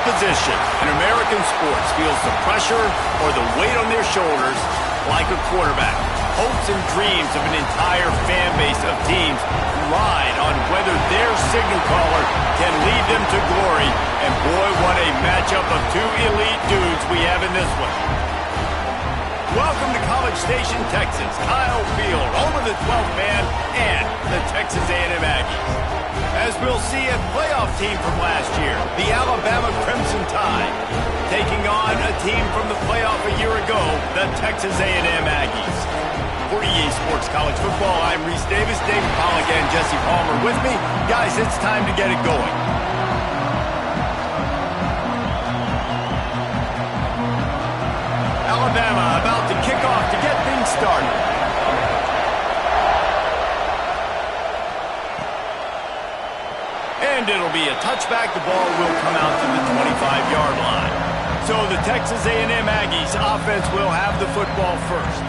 position in American sports feels the pressure or the weight on their shoulders like a quarterback. Hopes and dreams of an entire fan base of teams ride on whether their signal caller can lead them to glory. And boy, what a matchup of two elite dudes we have in this one. Welcome to College Station, Texas. Kyle Field, home of the 12th man and the Texas A&M Aggies. As we'll see, a playoff team from last year, the Alabama Crimson Tide, taking on a team from the playoff a year ago, the Texas A&M Aggies. For EA Sports College Football, I'm Reese Davis, David Pollack, and Jesse Palmer with me. Guys, it's time to get it going. Alabama about to kick off to get things started. And it'll be a touchback. The ball will come out to the 25-yard line. So the Texas A&M Aggies offense will have the football first.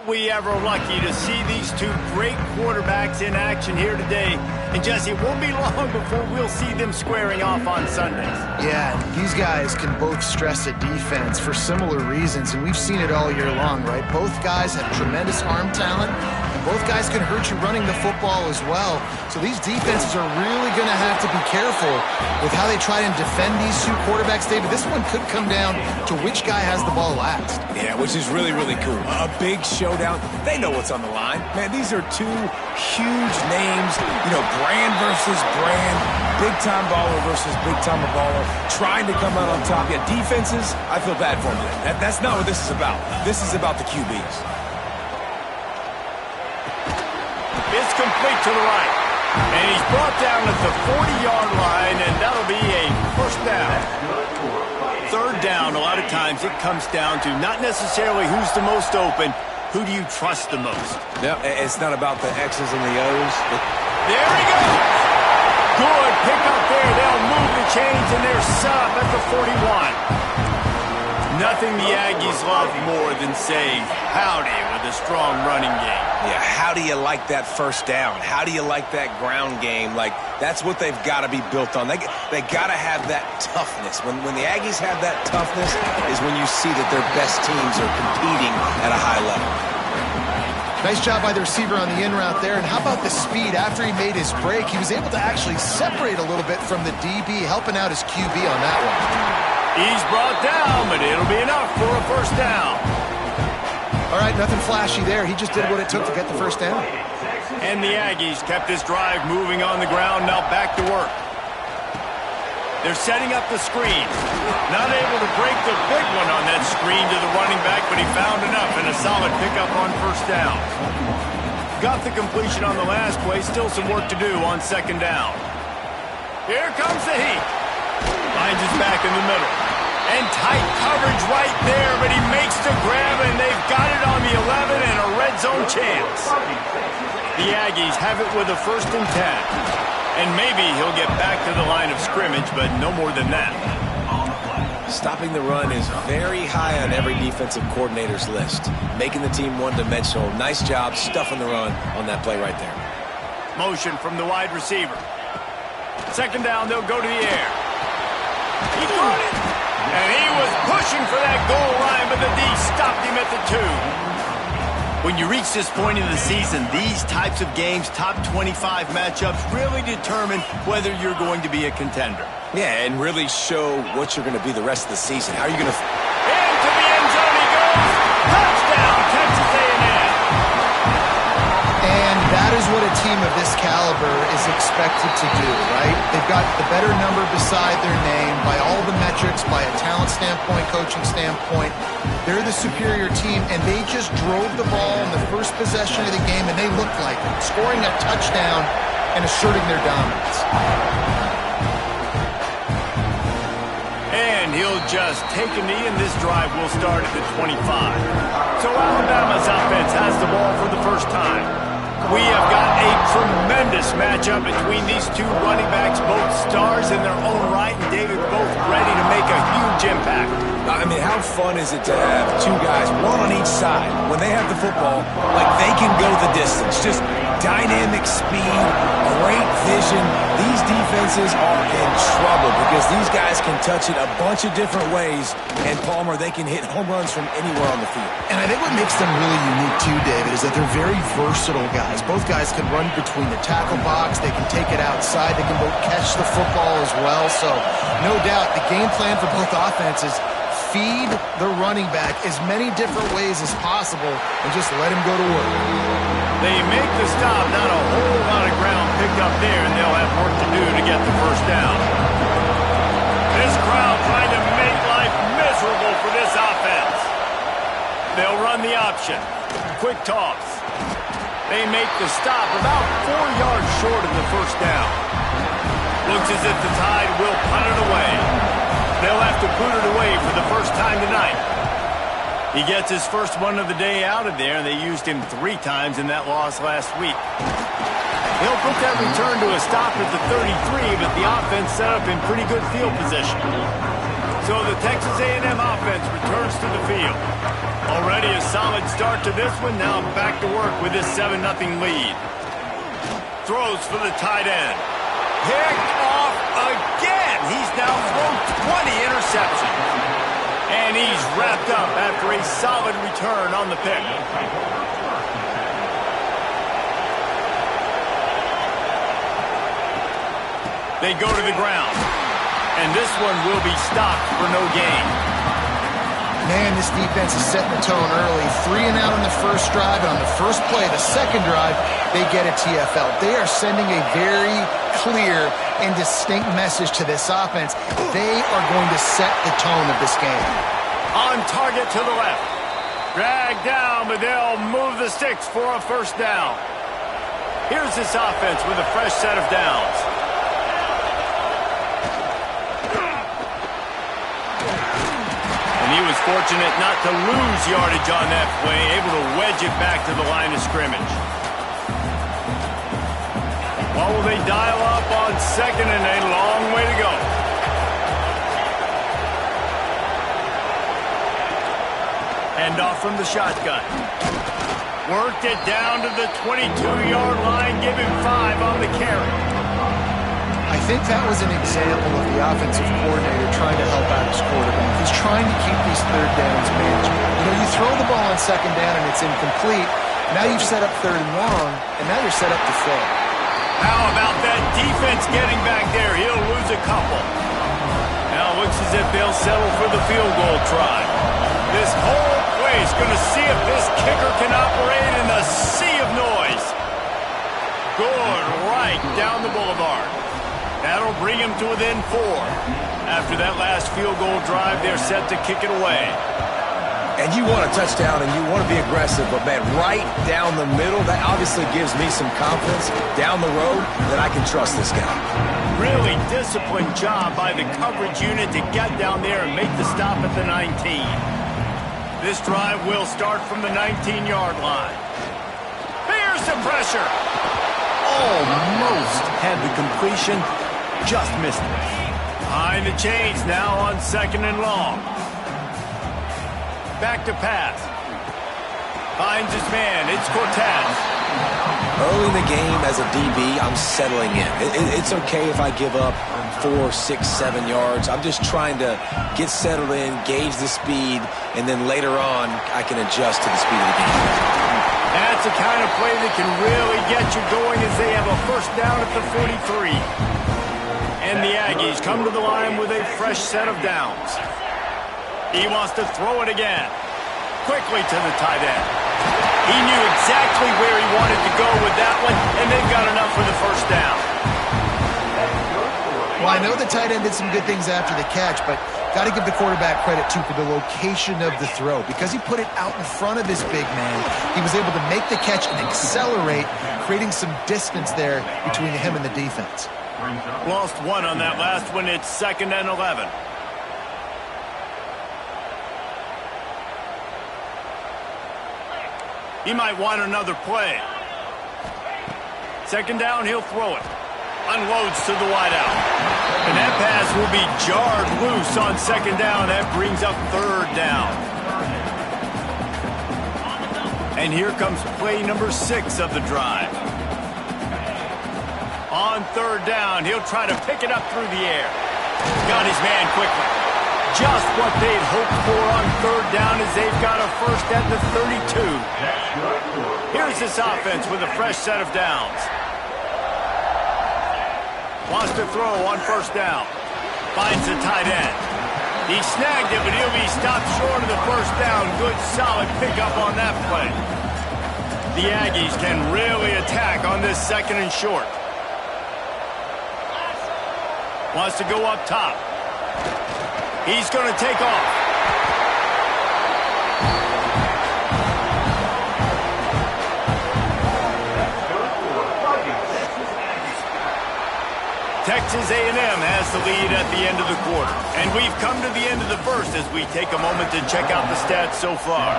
We ever lucky to see these two great quarterbacks in action here today. And Jesse, it won't be long before we'll see them squaring off on Sundays. Yeah, these guys can both stress a defense for similar reasons, and we've seen it all year long, right? Both guys have tremendous arm talent, and both guys can hurt you running the football as well. So these defenses are really going to have to be careful with how they try and defend these two quarterbacks, David. This one could come down to which guy has the ball last. Yeah, which is really, really cool. A big showdown. They know what's on the line. Man, these are two huge names. You know, brand versus brand. Big-time baller versus big-time baller. Trying to come out on top. Yeah, defenses, I feel bad for them. That's not what this is about. This is about the QBs. It's complete to the right. And he's brought down at the 40-yard line, and that'll be a first down. Third down, a lot of times it comes down to not necessarily who's the most open, who do you trust the most? Yep, it's not about the X's and the O's. There he goes! Good pick up there. They'll move the chains, and they're set up at the 41. Nothing the Aggies love more than saying howdy with a strong running game. Yeah, how do you like that first down? How do you like that ground game? Like, that's what they've got to be built on. They got to have that toughness. When the Aggies have that toughness is when you see that their best teams are competing at a high level. Nice job by the receiver on the in route there. And how about the speed? After he made his break, he was able to actually separate a little bit from the DB, helping out his QB on that one. He's brought down, but it'll be enough for a first down. All right, nothing flashy there. He just did what it took to get the first down. And the Aggies kept this drive moving on the ground, now back to work. They're setting up the screen. Not able to break the big one on that screen to the running back, but he found enough and a solid pickup on first down. Got the completion on the last play, still some work to do on second down. Here comes the heat. Finds his back in the middle. And tight coverage right there, but he makes the grab, and they've got it on the 11 and a red zone chance. The Aggies have it with a 1st and 10. And maybe he'll get back to the line of scrimmage, but no more than that. Stopping the run is very high on every defensive coordinator's list. Making the team one-dimensional. Nice job stuffing the run on that play right there. Motion from the wide receiver. Second down, they'll go to the air. He caught it! And he was pushing for that goal line, but the D stopped him at the 2. When you reach this point in the season, these types of games, top 25 matchups, really determine whether you're going to be a contender. Yeah, and really show what you're going to be the rest of the season. How are you going to... Into the end zone he goes! Touchdown, Texas A&M! And that is what a team of this caliber is expected to do, right? They've got the better number beside their name by all the metrics, by a talent standpoint, coaching standpoint. They're the superior team, and they just drove the ball in the first possession of the game, and they looked like it, scoring a touchdown and asserting their dominance. And he'll just take a knee, and this drive will start at the 25. So Alabama's offense has the ball for the first time. We have got a tremendous matchup between these two running backs, both stars in their own right, and David, both ready to make a huge impact. I mean, how fun is it to have two guys, one on each side, when they have the football, like they can go the distance. Just dynamic speed, great vision. These defenses are in trouble because these guys can touch it a bunch of different ways, and Palmer, they can hit home runs from anywhere on the field. And I think what makes them really unique too, David, is that they're very versatile guys. Both guys can run between the tackle box. They can take it outside. They can both catch the football as well. So no doubt the game plan for both offenses, feed the running back as many different ways as possible and just let him go to work. They make the stop, not a whole lot of ground picked up there, and they'll have work to do to get the first down. This crowd trying to make life miserable for this offense. They'll run the option. Quick toss. They make the stop about 4 yards short of the first down. Looks as if the Tide will punt it away. They'll have to boot it away for the first time tonight. He gets his first one of the day out of there, and they used him 3 times in that loss last week. He'll put that return to a stop at the 33, but the offense set up in pretty good field position. So the Texas A&M offense returns to the field. Already a solid start to this one, now back to work with this 7-0 lead. Throws for the tight end. Picked off again. He's now thrown 20 interceptions. And he's wrapped up after a solid return on the pick. They go to the ground. And this one will be stopped for no gain. Man, this defense is setting the tone early. 3 and out on the first drive, and on the first play, the second drive, they get a TFL. They are sending a very clear and distinct message to this offense. They are going to set the tone of this game. On target to the left. Dragged down, but they'll move the sticks for a first down. Here's this offense with a fresh set of downs. And he was fortunate not to lose yardage on that play, able to wedge it back to the line of scrimmage. What will they dial up on second, and a long way to go? Hand off from the shotgun. Worked it down to the 22-yard line, give him 5 on the carry. I think that was an example of the offensive coordinator trying to help out his quarterback. He's trying to keep these third downs manageable. You know, you throw the ball on second down and it's incomplete. Now you've set up third and long, and now you're set up to fail. How about that defense getting back there? He'll lose a couple. Now it looks as if they'll settle for the field goal try. This whole place going to see if this kicker can operate in a sea of noise. Good right down the boulevard. That'll bring him to within 4. After that last field goal drive, they're set to kick it away. And you want a touchdown and you want to be aggressive, but man, right down the middle, that obviously gives me some confidence down the road that I can trust this guy. Really disciplined job by the coverage unit to get down there and make the stop at the 19. This drive will start from the 19-yard line. Here's the pressure. Almost had the completion, just missed it. Behind the chains now on second and long. Back to pass. Finds his man. It's Cortez. Early in the game as a DB, I'm settling in. It's okay if I give up 4, 6, 7 yards. I'm just trying to get settled in, gauge the speed, and then later on, I can adjust to the speed of the game. That's the kind of play that can really get you going as they have a first down at the 43. And the Aggies come to the line with a fresh set of downs. He wants to throw it again. Quickly to the tight end. He knew exactly exactly where he wanted to go with that one, and they've got enough for the first down. Well, I know the tight end did some good things after the catch, but got to give the quarterback credit, too, for the location of the throw. Because he put it out in front of his big man, he was able to make the catch and accelerate, creating some distance there between him and the defense. Lost one on that last one. It's 2nd and 11. He might want another play. 2nd down, he'll throw it. Unloads to the wideout. And that pass will be jarred loose on 2nd down. That brings up 3rd down. And here comes play number 6 of the drive. On 3rd down, he'll try to pick it up through the air. Got his man quickly. Just what they'd hoped for on 3rd down as they've got a first at the 32. Here's this offense with a fresh set of downs. Wants to throw on 1st down. Finds the tight end. He snagged it, but he'll be stopped short of the 1st down. Good, solid pickup on that play. The Aggies can really attack on this 2nd and short. Wants to go up top. He's going to take off. Texas A&M has the lead at the end of the quarter. And we've come to the end of the first as we take a moment to check out the stats so far.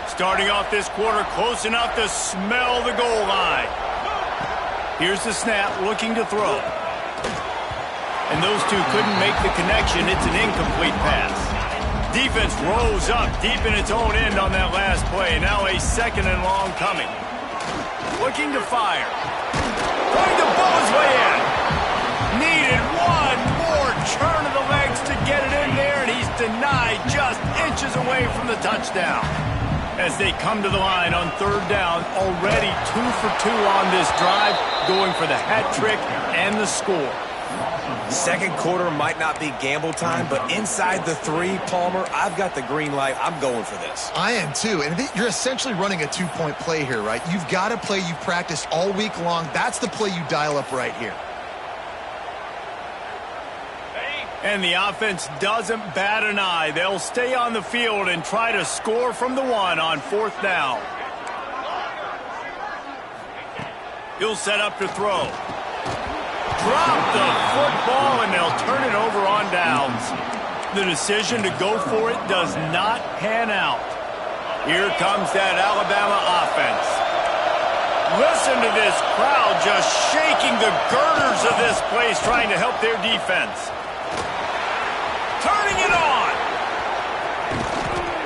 Starting off this quarter close enough to smell the goal line. Here's the snap, looking to throw. And those two couldn't make the connection. It's an incomplete pass. Defense rose up deep in its own end on that last play. Now a 2nd and long coming. Looking to fire. Going to bowl his way in. Needed one more turn of the legs to get it in there, and he's denied just inches away from the touchdown. As they come to the line on 3rd down, already 2 for 2 on this drive, going for the hat trick and the score. 2nd quarter might not be gamble time, but inside the 3, Palmer, I've got the green light. I'm going for this. I am too, and you're essentially running a 2-point play here, right? You've got a play you've practiced all week long. That's the play you dial up right here. And the offense doesn't bat an eye. They'll stay on the field and try to score from the 1 on 4th down. He'll set up to throw. Drop the football, and they'll turn it over on downs. The decision to go for it does not pan out. Here comes that Alabama offense. Listen to this crowd just shaking the girders of this place, trying to help their defense. Turning it on.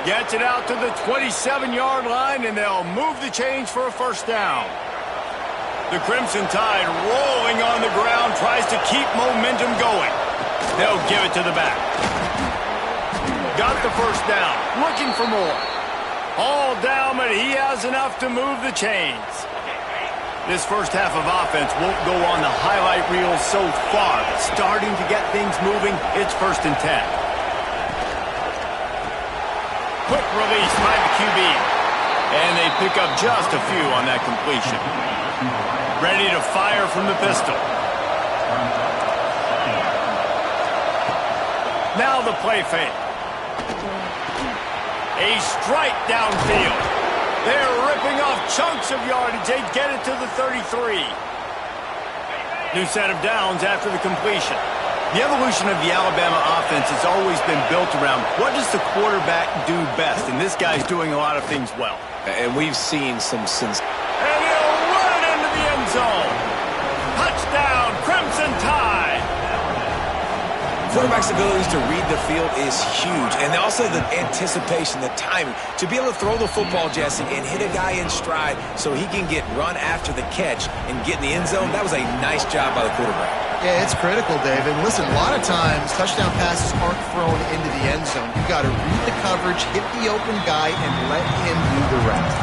Gets it out to the 27-yard line, and they'll move the chains for a 1st down. The Crimson Tide rolling on the ground, tries to keep momentum going. They'll give it to the back. Got the 1st down, looking for more. All down, but he has enough to move the chains. This first half of offense won't go on the highlight reel so far. Starting to get things moving, it's 1st and 10. Quick release by the QB. And they pick up just a few on that completion. Ready to fire from the pistol. Now the play fake. A strike downfield. They're ripping off chunks of yardage. They get it to the 33. New set of downs after the completion. The evolution of the Alabama offense has always been built around what does the quarterback do best, and this guy's doing a lot of things well. And we've seen some since. And he'll run it into the end zone. Touchdown, Crimson Tide. Quarterback's abilities to read the field is huge. And also the anticipation, the timing. To be able to throw the football, Jesse, and hit a guy in stride so he can get run after the catch and get in the end zone, that was a nice job by the quarterback. Yeah, it's critical, Dave. And listen, a lot of times touchdown passes aren't thrown into the end zone. You've got to read the coverage, hit the open guy, and let him do the rest.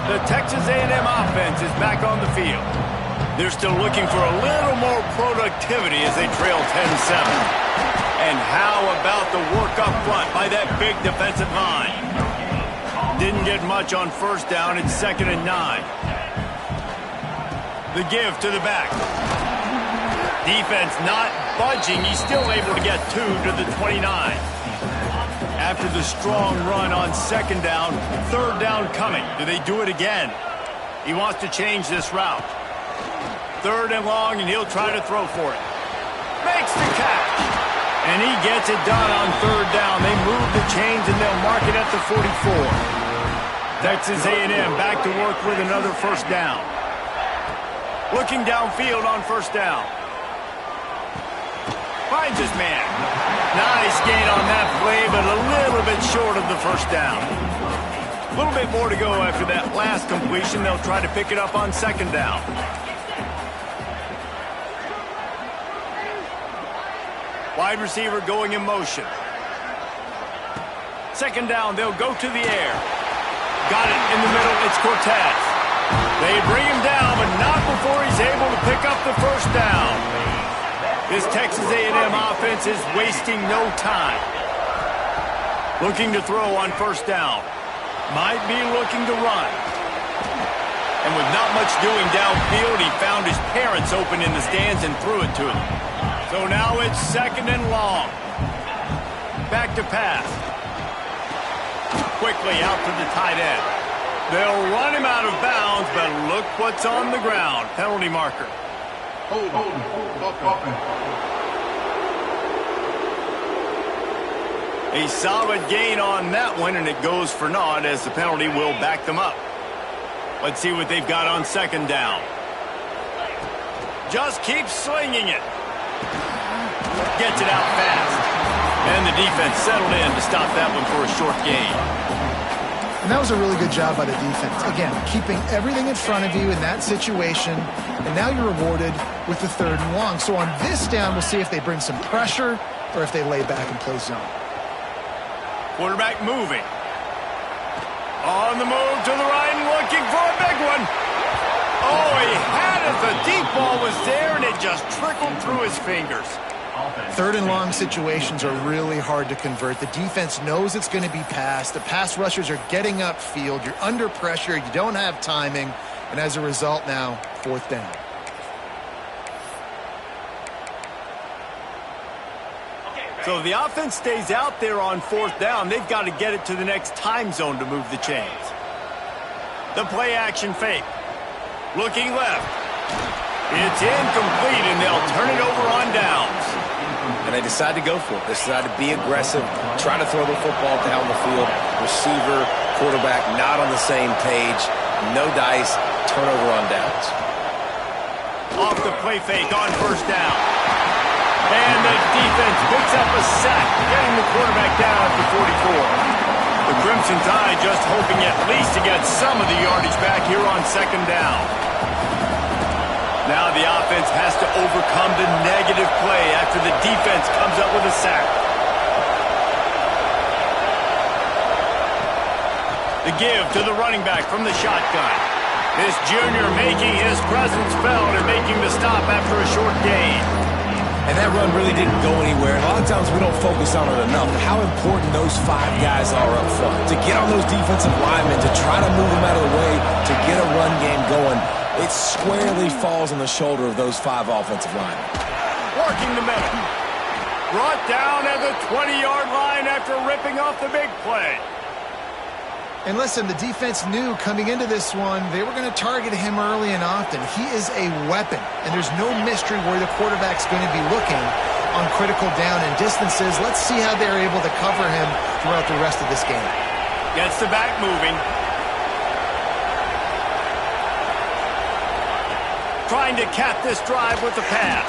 The Texas A&M offense is back on the field. They're still looking for a little more productivity as they trail 10-7. And how about the work up front by that big defensive line? Didn't get much on first down. It's 2nd and 9. The give to the back. Defense not budging. He's still able to get 2 to the 29. After the strong run on 2nd down, 3rd down coming. Do they do it again? He wants to change this route. 3rd and long, and he'll try to throw for it. Makes the catch. And he gets it done on 3rd down. They move the chains, and they'll mark it at the 44. Texas A&M back to work with another 1st down. Looking downfield on 1st down. Finds his man. Nice gain on that play, but a little bit short of the 1st down. A little bit more to go after that last completion. They'll try to pick it up on 2nd down. Wide receiver going in motion. 2nd down, they'll go to the air. Got it in the middle, it's Cortez. They bring him down, but not before he's able to pick up the 1st down. This Texas A&M offense is wasting no time. Looking to throw on 1st down. Might be looking to run. And with not much doing downfield, he found his parents open in the stands and threw it to them. So now it's 2nd and long. Back to pass. Quickly out to the tight end. They'll run him out of bounds, but look what's on the ground. Penalty marker. A solid gain on that one, and it goes for naught as the penalty will back them up. Let's see what they've got on 2nd down. Just keeps slinging it. Gets it out fast. And the defense settled in to stop that one for a short gain. And that was a really good job by the defense. Again, keeping everything in front of you in that situation, and now you're rewarded with the 3rd and long. So on this down, we'll see if they bring some pressure or if they lay back and play zone. Quarterback moving. On the move to the right and looking for a big one. Oh, he had it. The deep ball was there, and it just trickled through his fingers. 3rd and long situations are really hard to convert. The defense knows it's going to be passed. The pass rushers are getting upfield. You're under pressure. You don't have timing. And as a result now, 4th down. So if the offense stays out there on 4th down, they've got to get it to the next time zone to move the chains. The play action fake. Looking left. It's incomplete, and they'll turn it over on downs. And they decide to go for it. They decide to be aggressive, try to throw the football down the field. Receiver, quarterback, not on the same page. No dice, turnover on downs. Off the play fake on 1st down. And the defense picks up a sack, getting the quarterback down at the 44. The Crimson Tide just hoping at least to get some of the yardage back here on 2nd down. Now the offense has to overcome the negative play after the defense comes up with a sack. The give to the running back from the shotgun. This junior making his presence felt and making the stop after a short gain. And that run really didn't go anywhere. And a lot of times we don't focus on it enough. How important those 5 guys are up front. To get on those defensive linemen, to try to move them out of the way, to get a run game going. It squarely falls on the shoulder of those 5 offensive linemen. Working the middle. Brought down at the 20-yard line after ripping off the big play. And listen, the defense knew coming into this one, they were going to target him early and often. He is a weapon, and there's no mystery where the quarterback's going to be looking on critical down and distances. Let's see how they're able to cover him throughout the rest of this game. Gets the back moving. Trying to cap this drive with the pass.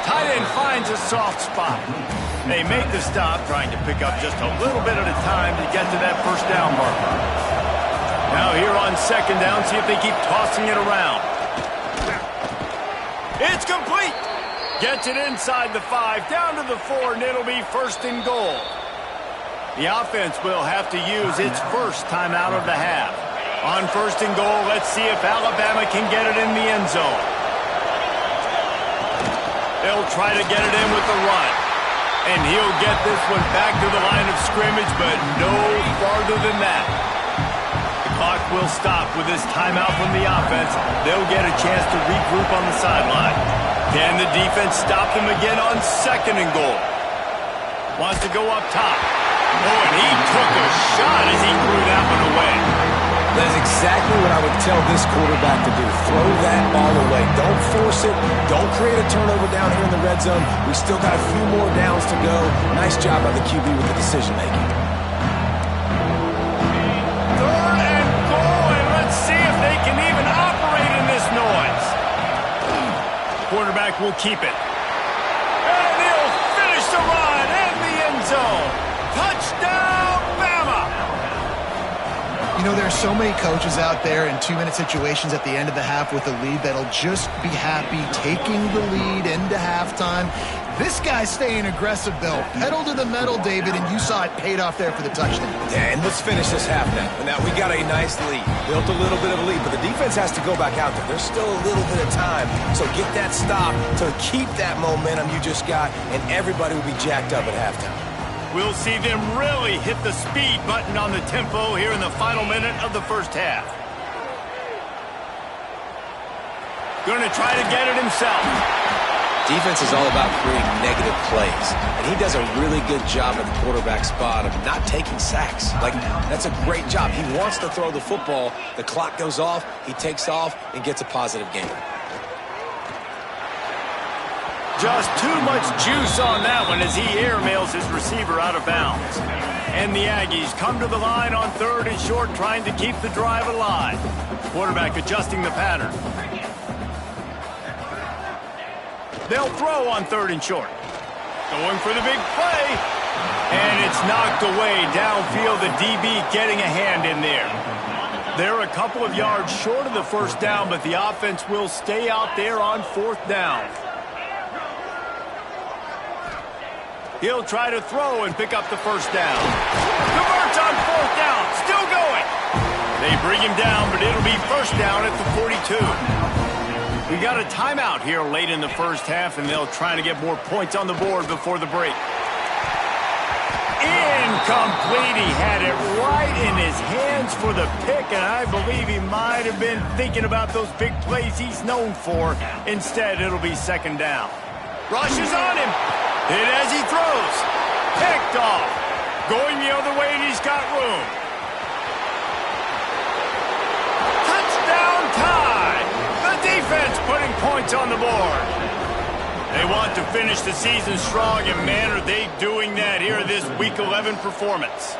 Tight end finds a soft spot. They make the stop, trying to pick up just a little bit at a time to get to that 1st down marker. Now here on 2nd down, see if they keep tossing it around. It's complete. Gets it inside the 5, down to the 4, and it'll be 1st and goal. The offense will have to use its first timeout of the half. On 1st and goal, let's see if Alabama can get it in the end zone. They'll try to get it in with the run. And he'll get this one back to the line of scrimmage, but no farther than that. The clock will stop with this timeout from the offense. They'll get a chance to regroup on the sideline. Can the defense stop them again on 2nd and goal? Wants to go up top. Oh, and he took a shot as he threw that one away. That is exactly what I would tell this quarterback to do. Throw that ball away. Don't force it. Don't create a turnover down here in the red zone. We still got a few more downs to go. Nice job by the QB with the decision-making. 3rd and goal, and let's see if they can even operate in this noise. Quarterback will keep it. And he'll finish the run in the end zone. Touchdown, Bama! You know, there's so many coaches out there in 2-minute situations at the end of the half with a lead that'll just be happy taking the lead into halftime. This guy's staying aggressive, though. Pedal to the metal, David, and you saw it paid off there for the touchdown. Yeah, and let's finish this half now. Now, we got a nice lead. Built a little bit of a lead, but the defense has to go back out there. There's still a little bit of time. So get that stop to keep that momentum you just got, and everybody will be jacked up at halftime. We'll see them really hit the speed button on the tempo here in the final minute of the first half. Going to try to get it himself. Defense is all about creating negative plays, and he does a really good job at the quarterback spot of not taking sacks. Like, that's a great job. He wants to throw the football. The clock goes off, he takes off, and gets a positive gain. Just too much juice on that one as he airmails his receiver out of bounds. And the Aggies come to the line on 3rd and short, trying to keep the drive alive. Quarterback adjusting the pattern. They'll throw on 3rd and short. Going for the big play. And it's knocked away downfield. The DB getting a hand in there. They're a couple of yards short of the first down, but the offense will stay out there on 4th down. He'll try to throw and pick up the first down. Converts on 4th down. Still going. They bring him down, but it'll be first down at the 42. We got a timeout here late in the first half, and they'll try to get more points on the board before the break. Incomplete. He had it right in his hands for the pick, and I believe he might have been thinking about those big plays he's known for. Instead, it'll be 2nd down. Rushes on him. Hit as he throws. Picked off. Going the other way, and he's got room. Touchdown tie. The defense putting points on the board. They want to finish the season strong, and man, are they doing that here in this Week 11 performance.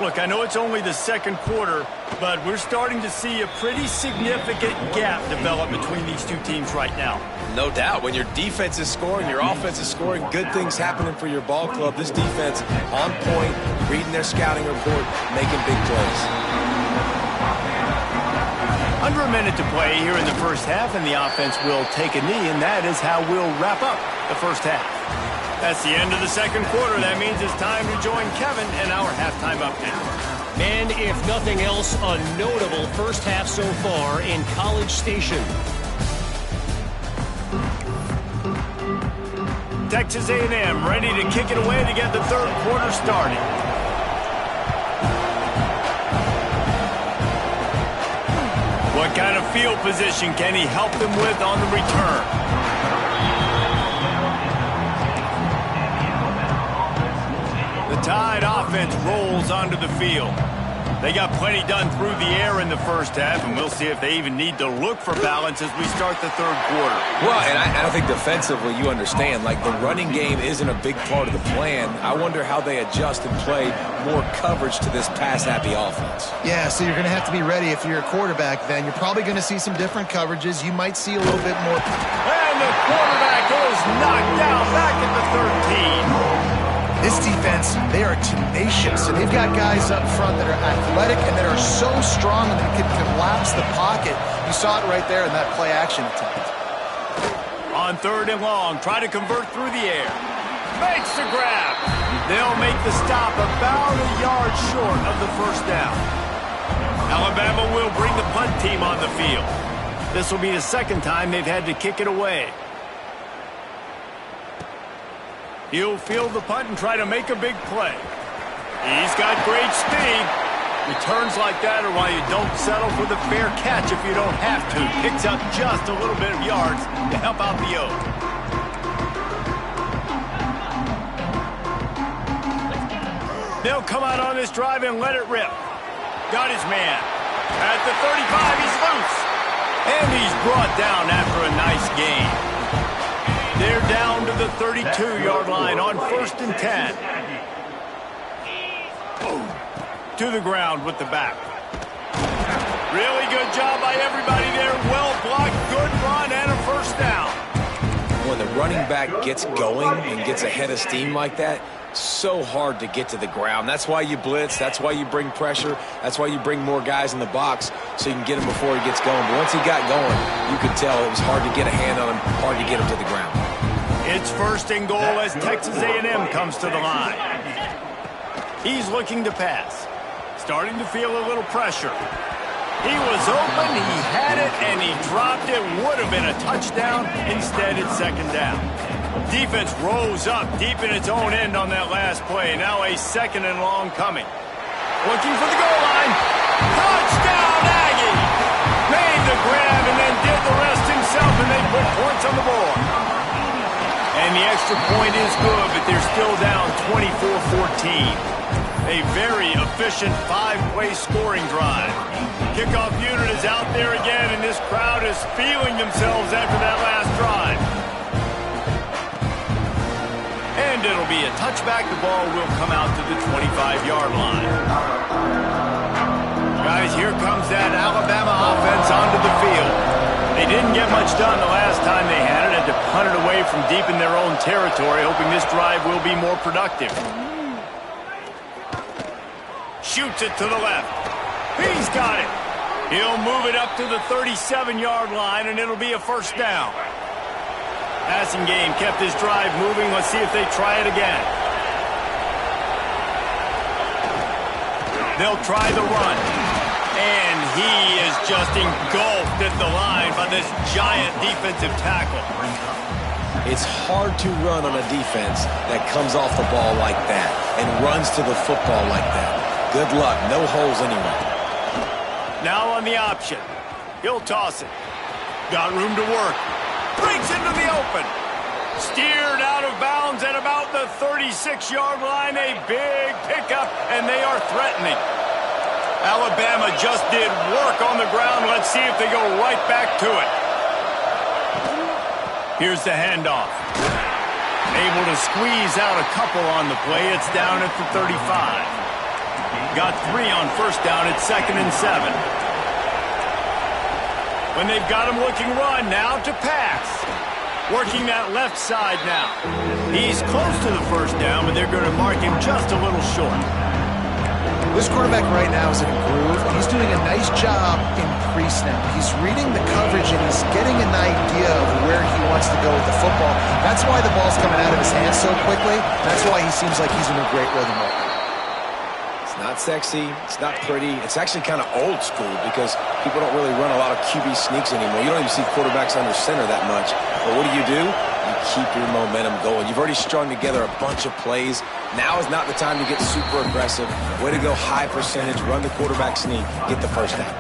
Look, I know it's only the 2nd quarter, but we're starting to see a pretty significant gap develop between these two teams right now. No doubt. When your defense is scoring, your offense is scoring, good things happening for your ball club. This defense on point, reading their scouting report, making big plays. Under a minute to play here in the first half, and the offense will take a knee, and that is how we'll wrap up the first half. That's the end of the 2nd quarter. That means it's time to join Kevin in our halftime update. And if nothing else, a notable first half so far in College Station. Texas A&M ready to kick it away to get the 3rd quarter started. What kind of field position can he help them with on the return? The Tide offense rolls onto the field. They got plenty done through the air in the first half, and we'll see if they even need to look for balance as we start the 3rd quarter. Well, and I think defensively, you understand, like the running game isn't a big part of the plan. I wonder how they adjust and play more coverage to this pass-happy offense. Yeah, so you're going to have to be ready if you're a quarterback then. You're probably going to see some different coverages. You might see a little bit more. And the quarterback is knocked down back at the 13. This defense, they are tenacious, and they've got guys up front that are athletic and that are so strong that they can collapse the pocket. You saw it right there in that play-action attempt. On 3rd and long, try to convert through the air. Makes the grab. They'll make the stop about a yard short of the first down. Alabama will bring the punt team on the field. This will be the 2nd time they've had to kick it away. He'll field the punt and try to make a big play. He's got great speed. Returns like that are why you don't settle for the fair catch if you don't have to. Picks up just a little bit of yards to help out the O. They'll come out on this drive and let it rip. Got his man. At the 35, he's loose. And he's brought down after a nice gain. They're down to the 32-yard line on 1st and 10. To the ground with the back. Really good job by everybody there. Well blocked, good run, and a first down. When the running back gets going and gets ahead of steam like that, so hard to get to the ground. That's why you blitz. That's why you bring pressure. That's why you bring more guys in the box so you can get him before he gets going. But once he got going, you could tell it was hard to get a hand on him, hard to get him to the ground. It's 1st and goal as Texas A&M comes to the line. He's looking to pass. Starting to feel a little pressure. He was open, he had it, and he dropped it. Would have been a touchdown. Instead, it's 2nd down. Defense rose up deep in its own end on that last play. Now a 2nd and long coming. Looking for the goal line. Touchdown, Aggie! Made the grab and then did the rest himself, and they put points on the board. And the extra point is good, but they're still down 24-14. A very efficient 5-play scoring drive. Kickoff unit is out there again, and this crowd is feeling themselves after that last drive. And it'll be a touchback. The ball will come out to the 25-yard line. Guys, here comes that Alabama offense onto the field. They didn't get much done the last time they had it. Had to punt it away from deep in their own territory, hoping this drive will be more productive. Shoots it to the left. He's got it. He'll move it up to the 37-yard line, and it'll be a first down. Passing game kept this drive moving. Let's see if they try it again. They'll try the run. And he is just engulfed at the line by this giant defensive tackle. It's hard to run on a defense that comes off the ball like that and runs to the football like that. Good luck. No holes anywhere. Now on the option. He'll toss it. Got room to work. Breaks into the open. Steered out of bounds at about the 36-yard line. A big pickup, and they are threatening. Alabama just did work on the ground. Let's see if they go right back to it. Here's the handoff. Able to squeeze out a couple on the play. It's down at the 35. Got 3 on first down at 2nd and 7. When they've got him looking run, now to pass. Working that left side now. He's close to the first down, but they're going to mark him just a little short. This quarterback right now is in a groove, and he's doing a nice job in pre-snap. He's reading the coverage, and he's getting an idea of where he wants to go with the football. That's why the ball's coming out of his hands so quickly. That's why he seems like he's in a great rhythm right now. Not sexy, it's not pretty. It's actually kind of old school because people don't really run a lot of QB sneaks anymore. You don't even see quarterbacks under center that much. But what do? You keep your momentum going. You've already strung together a bunch of plays. Now is not the time to get super aggressive. Way to go high percentage, run the quarterback sneak, get the first down.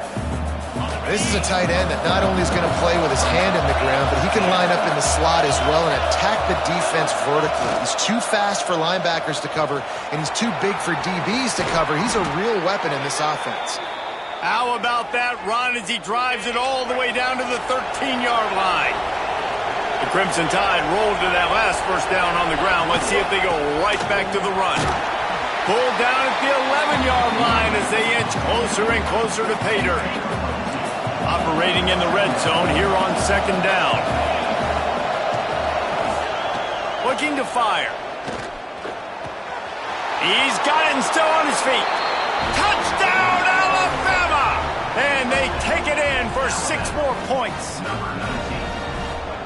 This is a tight end that not only is going to play with his hand in the ground, but he can line up in the slot as well and attack the defense vertically. He's too fast for linebackers to cover, and he's too big for DBs to cover. He's a real weapon in this offense. How about that run as he drives it all the way down to the 13-yard line? The Crimson Tide rolled to that last first down on the ground. Let's see if they go right back to the run. Pulled down at the 11-yard line as they inch closer and closer to pay dirt. Operating in the red zone here on 2nd down. Looking to fire. He's got it and still on his feet. Touchdown, Alabama! And they take it in for 6 more points.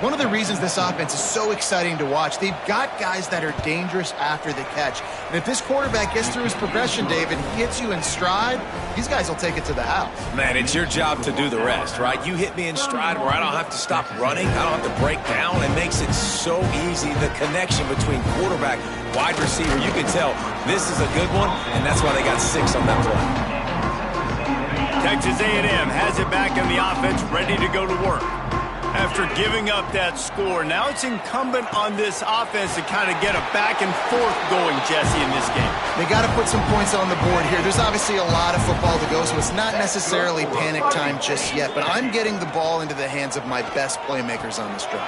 One of the reasons this offense is so exciting to watch, they've got guys that are dangerous after the catch. And if this quarterback gets through his progression, David, he hits you in stride, these guys will take it to the house. Man, it's your job to do the rest, right? You hit me in stride where I don't have to stop running. I don't have to break down. It makes it so easy. The connection between quarterback, wide receiver, you can tell this is a good one, and that's why they got 6 on that play. Texas A&M has it back in the offense, ready to go to work. After giving up that score, now it's incumbent on this offense to kind of get a back and forth going, Jesse, in this game. They got to put some points on the board here. There's obviously a lot of football to go, so it's not necessarily panic time just yet, but I'm getting the ball into the hands of my best playmakers on this drive.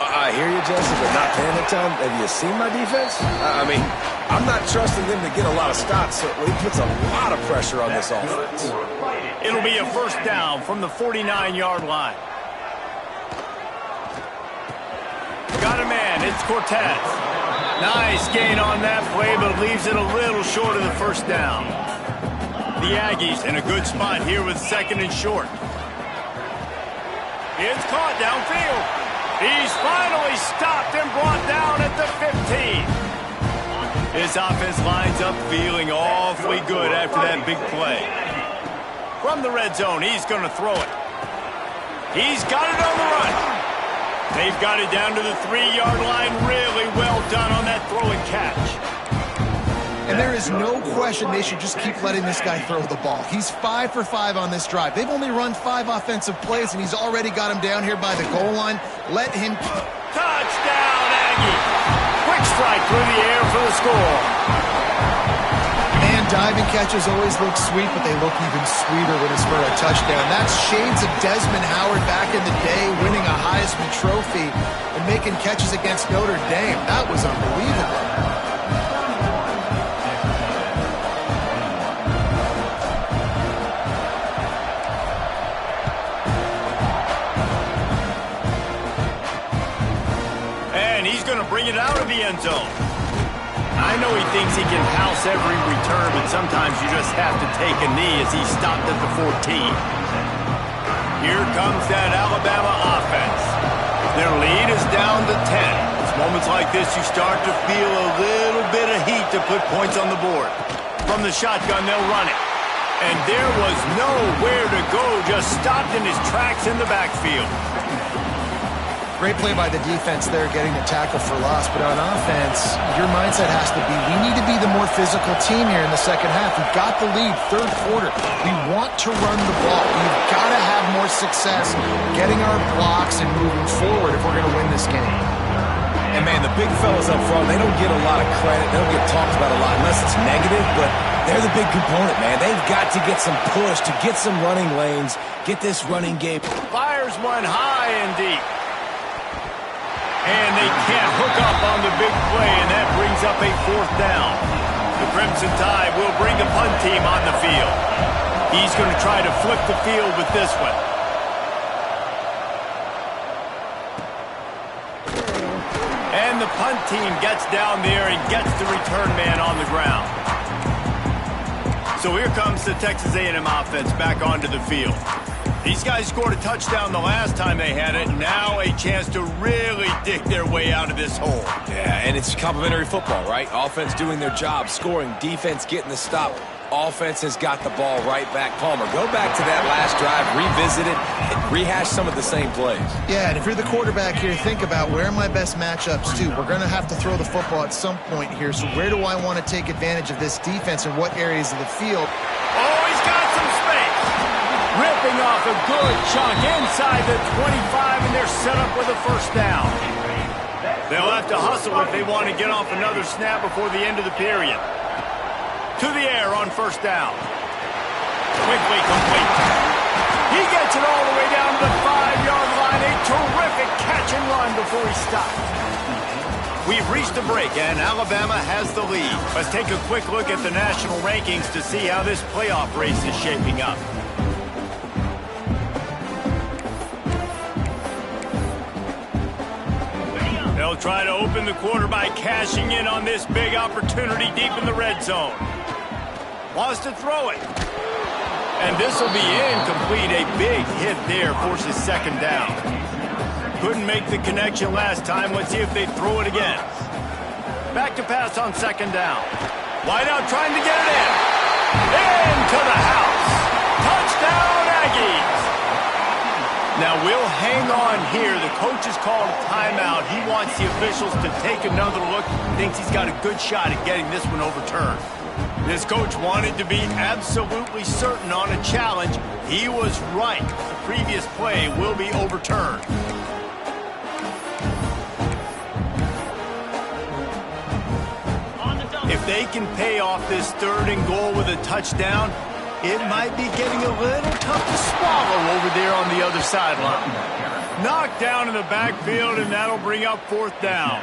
I hear you, Jesse, but not panic time. Have you seen my defense? I mean, I'm not trusting them to get a lot of stops, so it puts a lot of pressure on this offense. It'll be a first down from the 49-yard line. Got a man, it's Cortez. Nice gain on that play, but leaves it a little short of the first down. The Aggies in a good spot here with 2nd and short. It's caught downfield. He's finally stopped and brought down at the 15. His offense lines up feeling awfully good after that big play. From the red zone, he's going to throw it. He's got it on the run. They've got it down to the 3-yard line. Really well done on that throw and catch. And there is no question they should just keep letting this guy throw the ball. He's 5 for 5 on this drive. They've only run 5 offensive plays, and he's already got him down here by the goal line. Let him... Touchdown, Aggie. Quick strike through the air for the score. Man, diving catches always look sweet, but they look even sweeter when it's for a touchdown. That's shades of Desmond Howard back in the day, winning a Heisman Trophy and making catches against Notre Dame. That was unbelievable. Bring it out of the end zone. I know he thinks he can house every return, but sometimes you just have to take a knee as he stopped at the 14. Here comes that Alabama offense. Their lead is down to 10. It's moments like this you start to feel a little bit of heat to put points on the board. From the shotgun, they'll run it. And there was nowhere to go, just stopped in his tracks in the backfield. Great play by the defense there, getting the tackle for loss. But on offense, your mindset has to be, we need to be the more physical team here in the second half. We've got the lead, 3rd quarter. We want to run the ball. We've got to have more success getting our blocks and moving forward if we're going to win this game. And, man, the big fellas up front, they don't get a lot of credit. They don't get talked about a lot unless it's negative, but they're the big component, man. They've got to get some push, to get some running lanes, get this running game. Fires one high and deep. And they can't hook up on the big play, and that brings up a 4th down. The Crimson Tide will bring the punt team on the field. He's going to try to flip the field with this one. And the punt team gets down there and gets the return man on the ground. So here comes the Texas A&M offense back onto the field. These guys scored a touchdown the last time they had it. Now a chance to really dig their way out of this hole. Yeah, and it's complimentary football, right? Offense doing their job, scoring, defense getting the stop. Offense has got the ball right back. Palmer, go back to that last drive, revisit it, and rehash some of the same plays. Yeah, and if you're the quarterback here, think about where are my best matchups too. We're going to have to throw the football at some point here, so where do I want to take advantage of this defense and what areas of the field? Oh, he's got some space. Ripping off a good chunk inside the 25, and they're set up with a first down. They'll have to hustle if they want to get off another snap before the end of the period. To the air on first down. Quickly complete. He gets it all the way down to the 5-yard line. A terrific catch and run before he stopped. We've reached a break, and Alabama has the lead. Let's take a quick look at the national rankings to see how this playoff race is shaping up. They'll try to open the quarter by cashing in on this big opportunity deep in the red zone. Wants to throw it. And this will be incomplete. A big hit there forces 2nd down. Couldn't make the connection last time. Let's see if they throw it again. Back to pass on second down. Wide out trying to get it in. Into the house. Touchdown, Aggies. Now we'll hang on here. The coach has called a timeout. He wants the officials to take another look. Thinks he's got a good shot at getting this one overturned. This coach wanted to be absolutely certain on a challenge. He was right. The previous play will be overturned. If they can pay off this 3rd and goal with a touchdown, it might be getting a little tough to swallow over there on the other sideline. Knocked down in the backfield, and that'll bring up 4th down.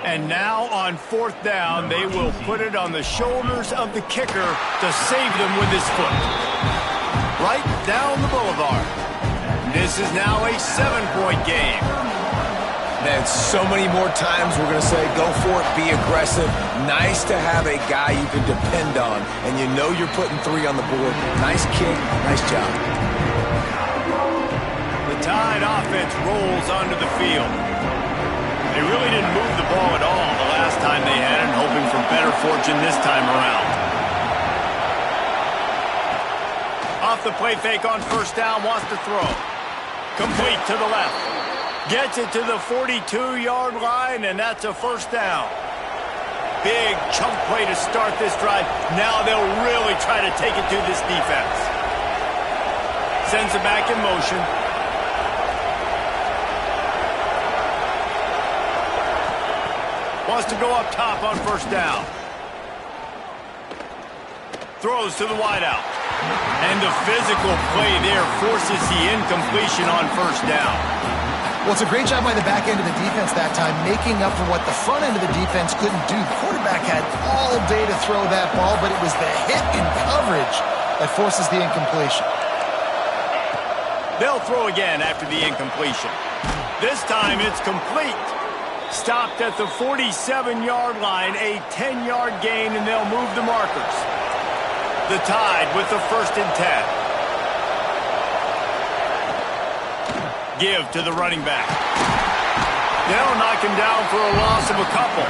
And now on 4th down, they will put it on the shoulders of the kicker to save them with his foot. Right down the boulevard. This is now a 7-point game. Man, so many more times we're going to say, go for it, be aggressive. Nice to have a guy you can depend on, and you know you're putting 3 on the board. Nice kick, nice job. The Tide offense rolls onto the field. They really didn't move the ball at all the last time they had it, hoping for better fortune this time around. Off the play fake on 1st down, wants to throw. Complete to the left. Gets it to the 42-yard line, and that's a 1st down. Big chunk play to start this drive. Now they'll really try to take it to this defense. Sends it back in motion. Wants to go up top on 1st down. Throws to the wideout. And the physical play there forces the incompletion on 1st down. Well, it's a great job by the back end of the defense that time, making up for what the front end of the defense couldn't do. The quarterback had all day to throw that ball, but it was the hit in coverage that forces the incompletion. They'll throw again after the incompletion. This time it's complete. Stopped at the 47-yard line, a 10-yard gain, and they'll move the markers. The Tide with the 1st and 10. Give to the running back. They'll knock him down for a loss of a couple.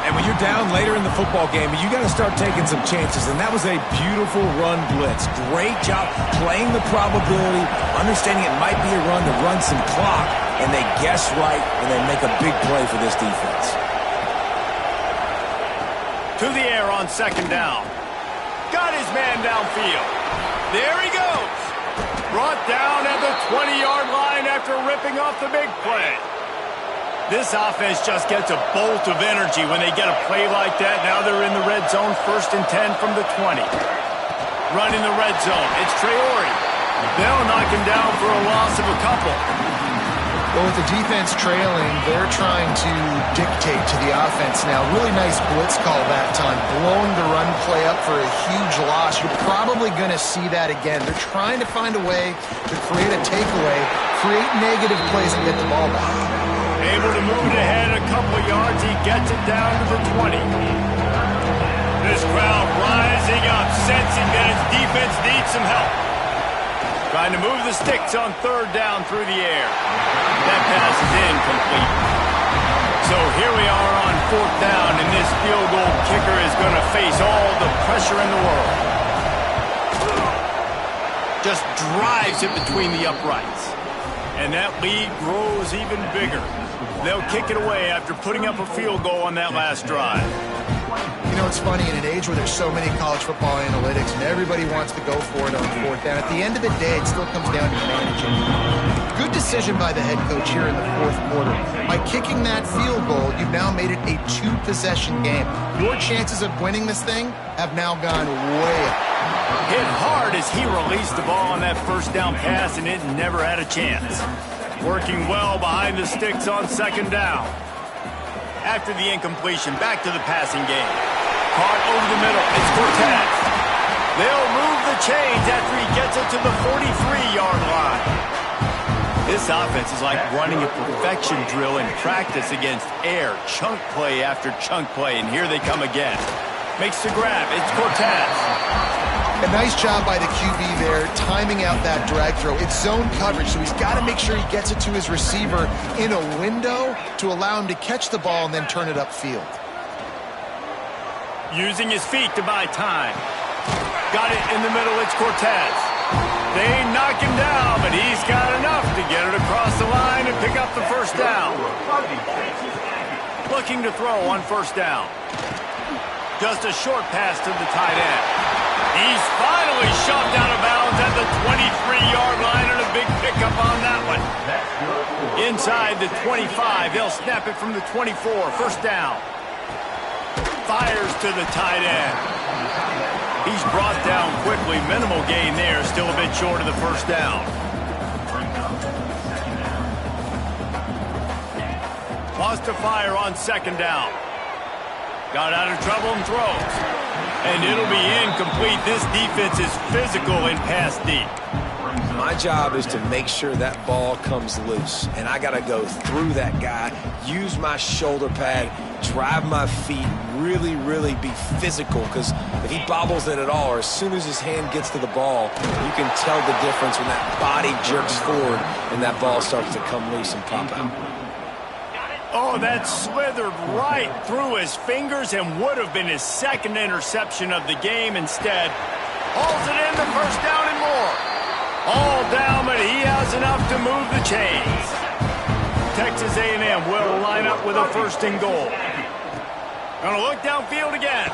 And when you're down later in the football game, you got to start taking some chances, and that was a beautiful run blitz. Great job playing the probability, understanding it might be a run to run some clock, and they guess right, and they make a big play for this defense. To the air on 2nd down. Got his man downfield. There he goes. Brought down at the 20-yard line after ripping off the big play. This offense just gets a bolt of energy when they get a play like that. Now they're in the red zone, 1st and 10 from the 20. Running the red zone. It's Traore. They'll knock him down for a loss of a couple. Well, with the defense trailing, they're trying to dictate to the offense now. Really nice blitz call that time, blowing the run play up for a huge loss. You're probably going to see that again. They're trying to find a way to create a takeaway, create negative plays, and get the ball back. Able to move it ahead a couple of yards. He gets it down to the 20. This crowd rising up, sensing that its defense needs some help. Trying to move the sticks on 3rd down through the air. That pass is incomplete. So here we are on 4th down, and this field goal kicker is going to face all the pressure in the world. Just drives it between the uprights. And that lead grows even bigger. They'll kick it away after putting up a field goal on that last drive. You know, it's funny, in an age where there's so many college football analytics and everybody wants to go for it on 4th down, at the end of the day, it still comes down to managing. Good decision by the head coach here in the 4th quarter. By kicking that field goal, you've now made it a 2-possession game. Your chances of winning this thing have now gone way up. Hit hard as he released the ball on that 1st down pass, and it never had a chance. Working well behind the sticks on 2nd down. After the incompletion, back to the passing game. Caught over the middle. It's Cortez. They'll move the chains after he gets it to the 43-yard line. This offense is like running a perfection drill in practice against air. Chunk play after chunk play, and here they come again. Makes the grab. It's Cortez. A nice job by the QB there, timing out that drag throw. It's zone coverage, so he's got to make sure he gets it to his receiver in a window to allow him to catch the ball and then turn it upfield. Using his feet to buy time. Got it in the middle, it's Cortez. They knock him down, but he's got enough to get it across the line and pick up the first down. Looking to throw on first down. Just a short pass to the tight end. He's finally shoved out of bounds at the 23-yard line, and a big pickup on that one. Inside the 25, they'll snap it from the 24, first down. Fires to the tight end. He's brought down quickly. Minimal gain there. Still a bit short of the first down. Wants to fire on second down. Got out of trouble and throws. And it'll be incomplete. This defense is physical in pass deep. My job is to make sure that ball comes loose. And I got to go through that guy, use my shoulder pad, drive my feet, really, really be physical. Because if he bobbles it at all, or as soon as his hand gets to the ball, you can tell the difference when that body jerks forward and that ball starts to come loose and pop out. Oh, that slithered right through his fingers and would have been his second interception of the game. Instead, hauls it in, the first down and more. All down, but he has enough to move the chains. Texas A&M will line up with a first and goal. Gonna look downfield again.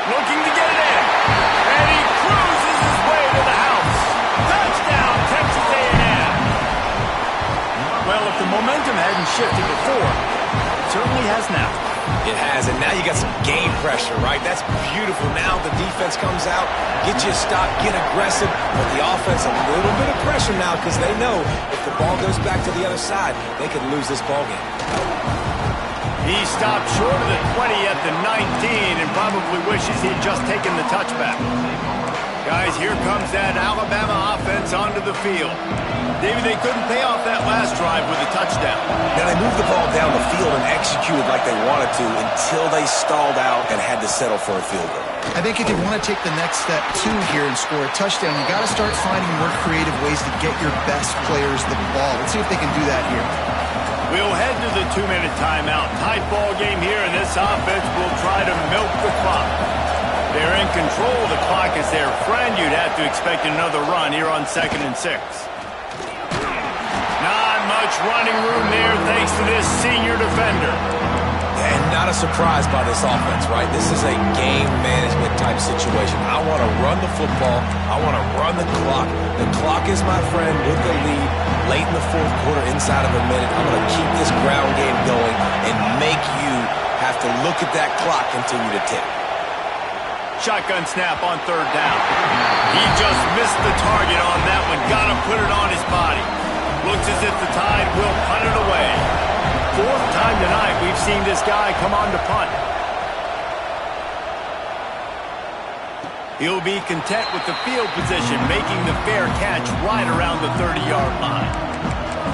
Looking to get it in. And he cruises his way to the house. Touchdown, Texas A&M. Well, if the momentum hadn't shifted before, it certainly has now. It has, and now you got some game pressure, right? That's beautiful. Now the defense comes out, get you a stop, get aggressive, but the offense a little bit of pressure now because they know if the ball goes back to the other side, they could lose this ball game. He stopped short of the 20 at the 19 and probably wishes he'd just taken the touchback. Guys, here comes that Alabama offense onto the field. David, they couldn't pay off that last drive with a touchdown. Now, they moved the ball down the field and executed like they wanted to until they stalled out and had to settle for a field goal. I think if you want to take the next step, too, here and score a touchdown, you got to start finding more creative ways to get your best players the ball. Let's see if they can do that here. We'll head to the 2-minute timeout. Tight ball game here, and this offense will try to milk the clock. They're in control of the clock as their friend. You'd have to expect another run here on 2nd and 6. Not much running room there thanks to this senior defender. And not a surprise by this offense, right? This is a game management type situation. I want to run the football. I want to run the clock. The clock is my friend with the lead. Late in the 4th quarter, inside of a minute, I'm going to keep this ground game going and make you have to look at that clock continue to tick. Shotgun snap on 3rd down. He just missed the target on that one. Got to put it on his body. Looks as if the Tide will punt it away. 4th time tonight we've seen this guy come on to punt. He'll be content with the field position, making the fair catch right around the 30-yard line.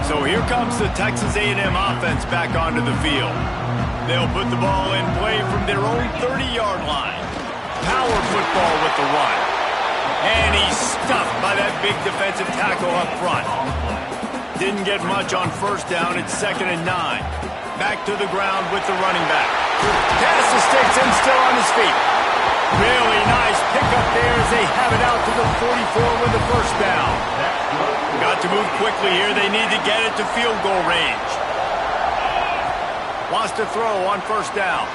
So here comes the Texas A&M offense back onto the field. They'll put the ball in play from their own 30-yard line. Power football with the run. And he's stuffed by that big defensive tackle up front. Didn't get much on first down. It's 2nd and 9. Back to the ground with the running back. Pass the sticks and still on his feet. Really nice pickup there as they have it out to the 44 with the first down. Got to move quickly here. They need to get it to field goal range. Wants to throw on first down.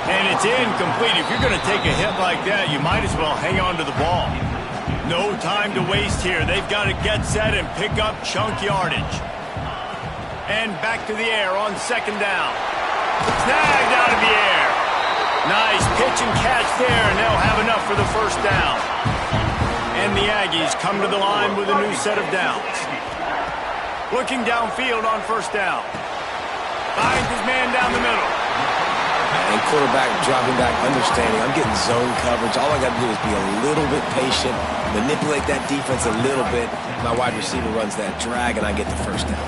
And it's incomplete. If you're going to take a hit like that, you might as well hang on to the ball. No time to waste here. They've got to get set and pick up chunk yardage. And back to the air on 2nd down. Snagged out of the air. Nice pitch and catch there, and they'll have enough for the first down. And the Aggies come to the line with a new set of downs. Looking downfield on first down. Finds his man down the middle. And quarterback dropping back, understanding I'm getting zone coverage. All I got to do is be a little bit patient, manipulate that defense a little bit. My wide receiver runs that drag, and I get the first down.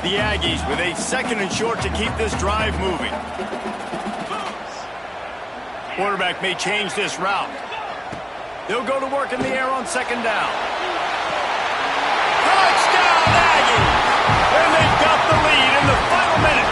The the Aggies with a 2nd and short to keep this drive moving. Quarterback may change this route. They'll go to work in the air on 2nd down. Touchdown, Aggies! And they've got the lead in the final minute.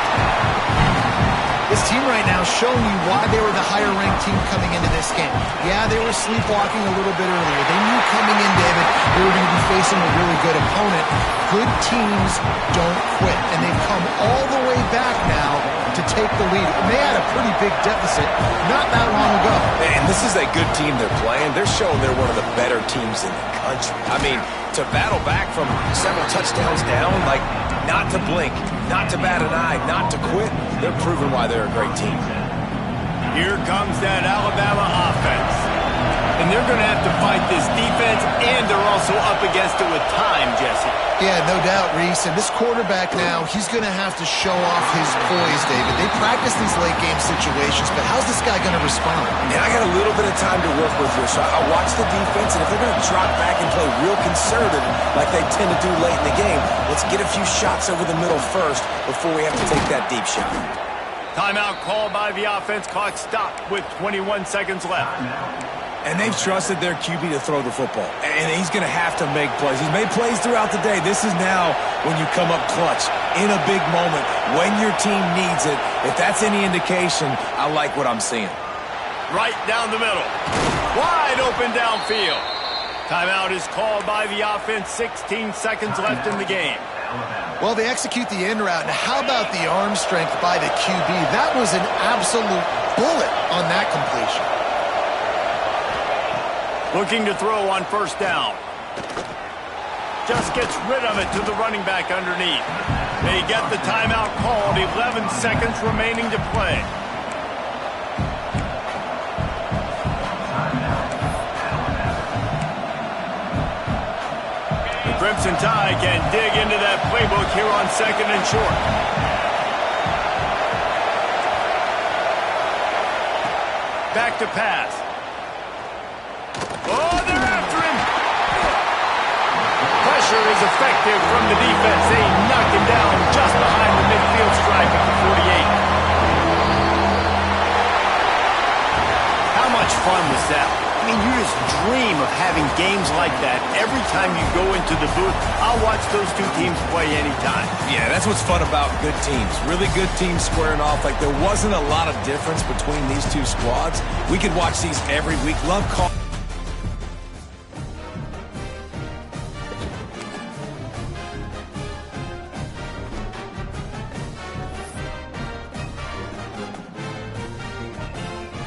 This team right now is showing you why they were the higher-ranked team coming into this game. Yeah, they were sleepwalking a little bit earlier. They knew coming in, David, they were going to be facing a really good opponent. Good teams don't quit, and they've come all the way back now to take the lead. And they had a pretty big deficit not that long ago. And this is a good team they're playing. They're showing they're one of the better teams in the country. I mean, to battle back from several touchdowns down, like not to blink, not to bat an eye, not to quit, they're proving why they're a great team. Here comes that Alabama offense. And they're going to have to fight this defense, and they're also up against it with time, Jesse. Yeah, no doubt, Reese. And this quarterback now, he's going to have to show off his poise, David. They practice these late-game situations, but how's this guy going to respond? And I got a little bit of time to work with here, so I'll watch the defense, and if they're going to drop back and play real conservative like they tend to do late in the game, let's get a few shots over the middle first before we have to take that deep shot. Timeout called by the offense. Clock stopped with 21 seconds left. And they've trusted their QB to throw the football. And he's going to have to make plays. He's made plays throughout the day. This is now when you come up clutch in a big moment when your team needs it. If that's any indication, I like what I'm seeing. Right down the middle. Wide open downfield. Timeout is called by the offense. 16 seconds left in the game. Well, they execute the end route. Now, how about the arm strength by the QB? That was an absolute bullet on that completion. Looking to throw on 1st down. Just gets rid of it to the running back underneath. They get the timeout called. 11 seconds remaining to play. The Crimson Tide can dig into that playbook here on 2nd and short. Back to pass. Oh, they're after him. Pressure is effective from the defense. They knock him down just behind the midfield stripe at the 48. How much fun was that? I mean, you just dream of having games like that every time you go into the booth. I'll watch those two teams play anytime. Yeah, that's what's fun about good teams. Really good teams squaring off. Like, there wasn't a lot of difference between these two squads. We could watch these every week. Love calling.